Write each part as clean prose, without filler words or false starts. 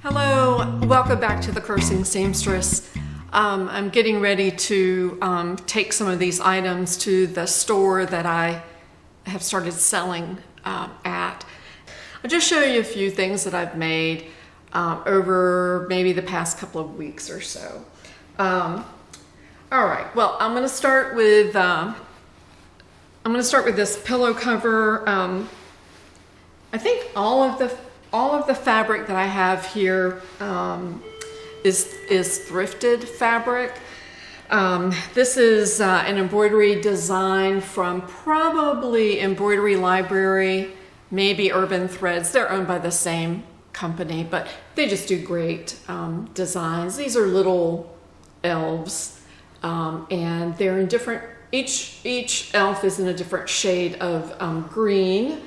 Hello, welcome back to the Cursing Seamstress. I'm getting ready to take some of these items to the store that I have started selling at. I'll just show you a few things that I've made over maybe the past couple of weeks or so. All right, well, I'm going to start with this pillow cover. I think all of the fabric that I have here is thrifted fabric. This is an embroidery design from probably Embroidery Library, maybe Urban Threads. They're owned by the same company, but they just do great designs. These are little elves, and they're in different, each elf is in a different shade of green.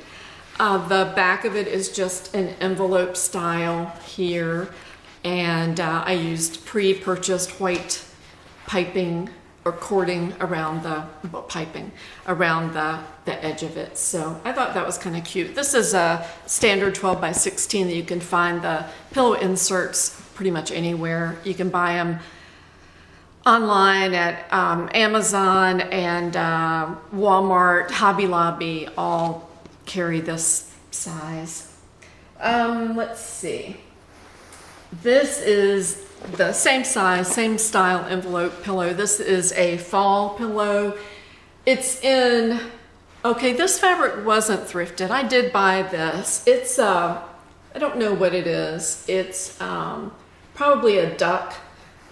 The back of it is just an envelope style here, and I used pre-purchased white piping or cording around the edge of it. So I thought that was kind of cute. This is a standard 12 by 16 that you can find the pillow inserts pretty much anywhere. You can buy them online at Amazon and Walmart, Hobby Lobby, all carry this size. Let's see. This is the same size, same style envelope pillow. This is a fall pillow. It's in, okay, this fabric wasn't thrifted. I did buy this. It's, I don't know what it is. It's probably a duck,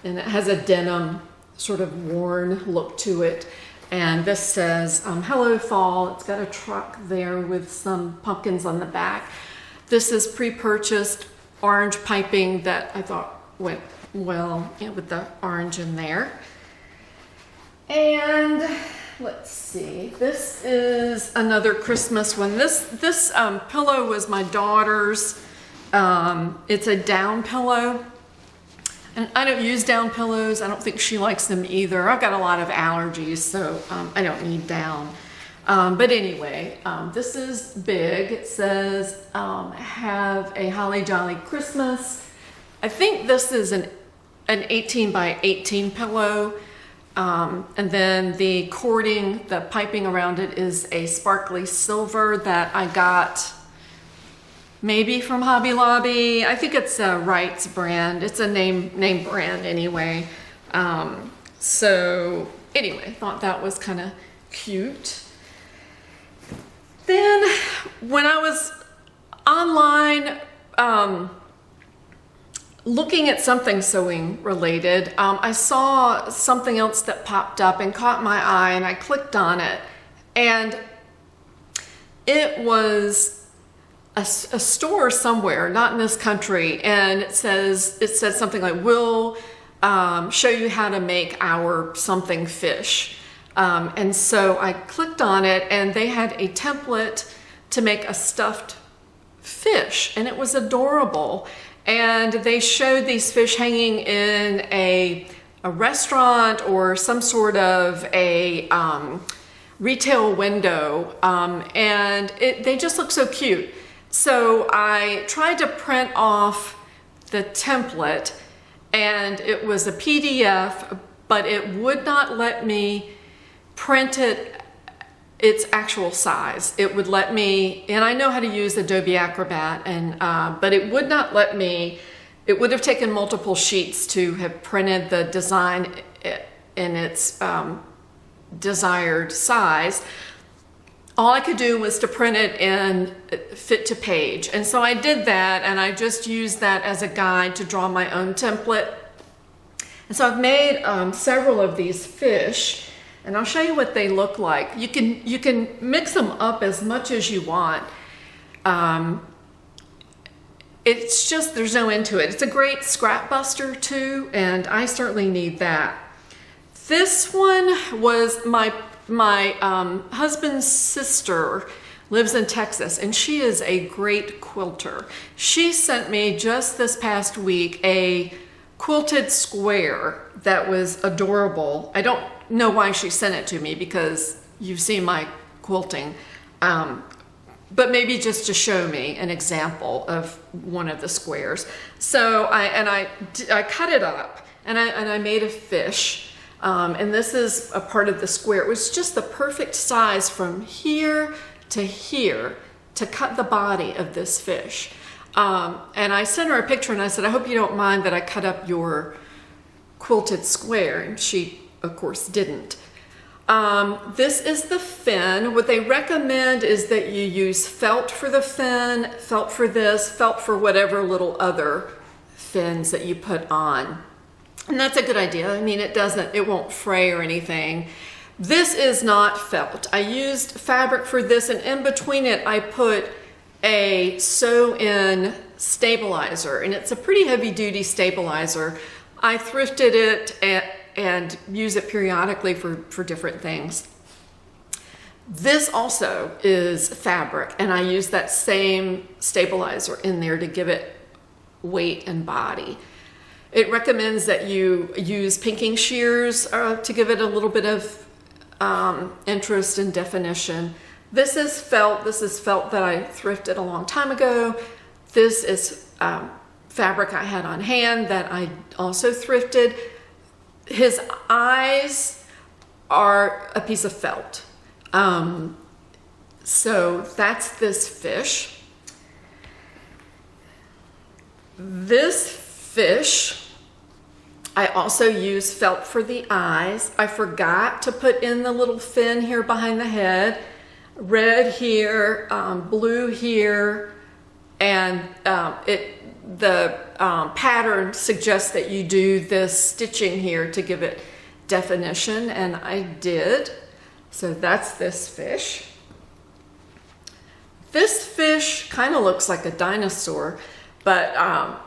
and it has a denim sort of worn look to it. And this says, hello fall. It's got a truck there with some pumpkins on the back. This is pre-purchased orange piping that I thought went well, you know, with the orange in there. And let's see, this is another Christmas one. This pillow was my daughter's. It's a down pillow. And I don't use down pillows. I don't think she likes them either. I've got a lot of allergies, so I don't need down. But anyway, this is big. It says, have a holly jolly Christmas. I think this is an 18 by 18 pillow. And then the cording, the piping around it is a sparkly silver that I got maybe from Hobby Lobby. I think it's a Wright's brand. It's a name brand anyway. So anyway, thought that was kind of cute. Then when I was online looking at something sewing related, I saw something else that popped up and caught my eye, and I clicked on it, and it was a store somewhere, not in this country, and it says something like, we'll show you how to make our something fish. And so I clicked on it, and they had a template to make a stuffed fish, and it was adorable. And they showed these fish hanging in a restaurant or some sort of a retail window, and they just look so cute. So I tried to print off the template, and it was a PDF, but it would not let me print it its actual size. It would let me, and I know how to use Adobe Acrobat, and but it would not let me. It would have taken multiple sheets to have printed the design in its desired size. All I could do was to print it in fit to page, and so I did that, and I just used that as a guide to draw my own template. And so I've made several of these fish, and I'll show you what they look like. You can mix them up as much as you want. It's just, there's no end to it. It's a great scrap buster too, and I certainly need that. This one was my husband's sister lives in Texas, and she is a great quilter. She sent me just this past week a quilted square that was adorable. I don't know why she sent it to me, because you've seen my quilting. but maybe just to show me an example of one of the squares. So I cut it up, and I made a fish, and this is a part of the square. It was just the perfect size from here to cut the body of this fish. And I sent her a picture, and I said, I hope you don't mind that I cut up your quilted square, and she of course didn't. This is the fin. What they recommend is that you use felt for the fin, felt for this, felt for whatever little other fins that you put on. And that's a good idea. I mean, it won't fray or anything. This is not felt. I used fabric for this, and in between it I put a sew-in stabilizer, and it's a pretty heavy-duty stabilizer. I thrifted it and use it periodically for different things. This also is fabric, and I use that same stabilizer in there to give it weight and body. It recommends that you use pinking shears to give it a little bit of interest and definition. This is felt. This is felt that I thrifted a long time ago. This is fabric I had on hand that I also thrifted. His eyes are a piece of felt. So that's this fish. This fish, I also use felt for the eyes. I forgot to put in the little fin here behind the head. Red here, blue here, and the pattern suggests that you do this stitching here to give it definition, and I did. So that's this fish. This fish kind of looks like a dinosaur, but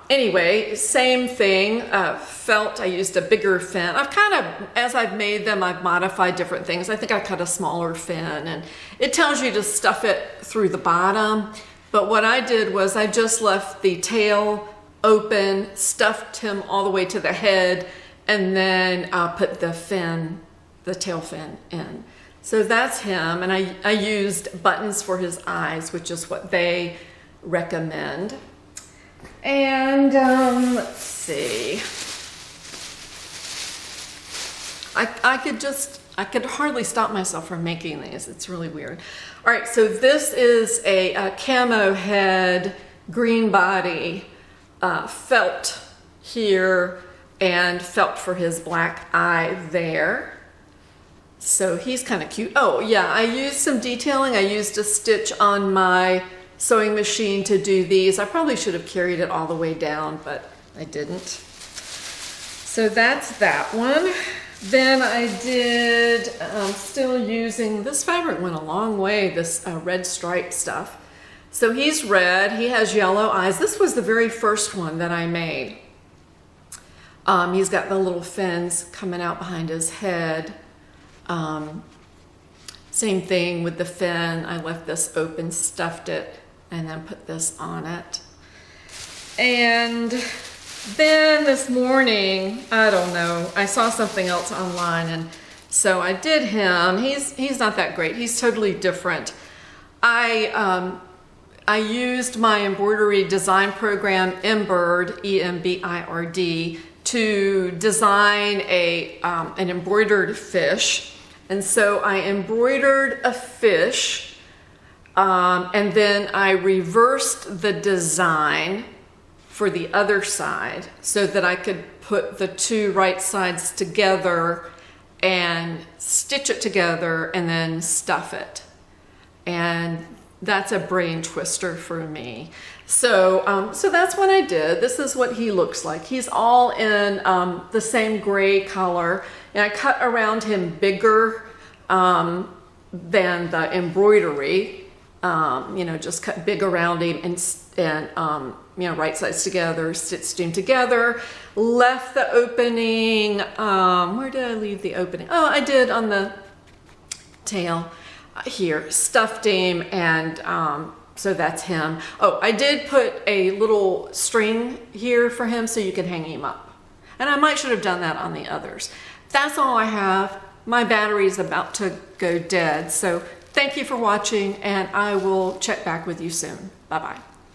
anyway, same thing. Felt, I used a bigger fin. I've kind of, as I've made them, I've modified different things. I think I cut a smaller fin, and it tells you to stuff it through the bottom. But what I did was I just left the tail open, stuffed him all the way to the head, and then put the fin, the tail fin in. So that's him, and I used buttons for his eyes, which is what they recommend. And let's see. I could hardly stop myself from making these. It's really weird. All right, so this is a camo head, green body, felt here, and felt for his black eye there. So he's kind of cute. Oh yeah, I used some detailing. I used a stitch on my sewing machine to do these. I probably should have carried it all the way down, but I didn't. So that's that one. Then I did, still using, this fabric went a long way, this red stripe stuff. So he's red, he has yellow eyes. This was the very first one that I made. He's got the little fins coming out behind his head. Same thing with the fin. I left this open, stuffed it, and then put this on it. And then this morning, I don't know, I saw something else online, and so I did him. He's not that great. He's totally different. I used my embroidery design program, Embird, E-M-B-I-R-D, to design an embroidered fish. And so I embroidered a fish, and then I reversed the design for the other side so that I could put the two right sides together and stitch it together and then stuff it. And that's a brain twister for me. So, so that's what I did. This is what he looks like. He's all in the same gray color, and I cut around him bigger than the embroidery. You know, just cut big around him and you know, right sides together, stitched him together, left the opening, where did I leave the opening? Oh, I did on the tail here, stuffed him, and so that's him. Oh, I did put a little string here for him so you can hang him up. And I might should have done that on the others. That's all I have. My battery's about to go dead, so Thank you for watching, and I will check back with you soon. Bye-bye.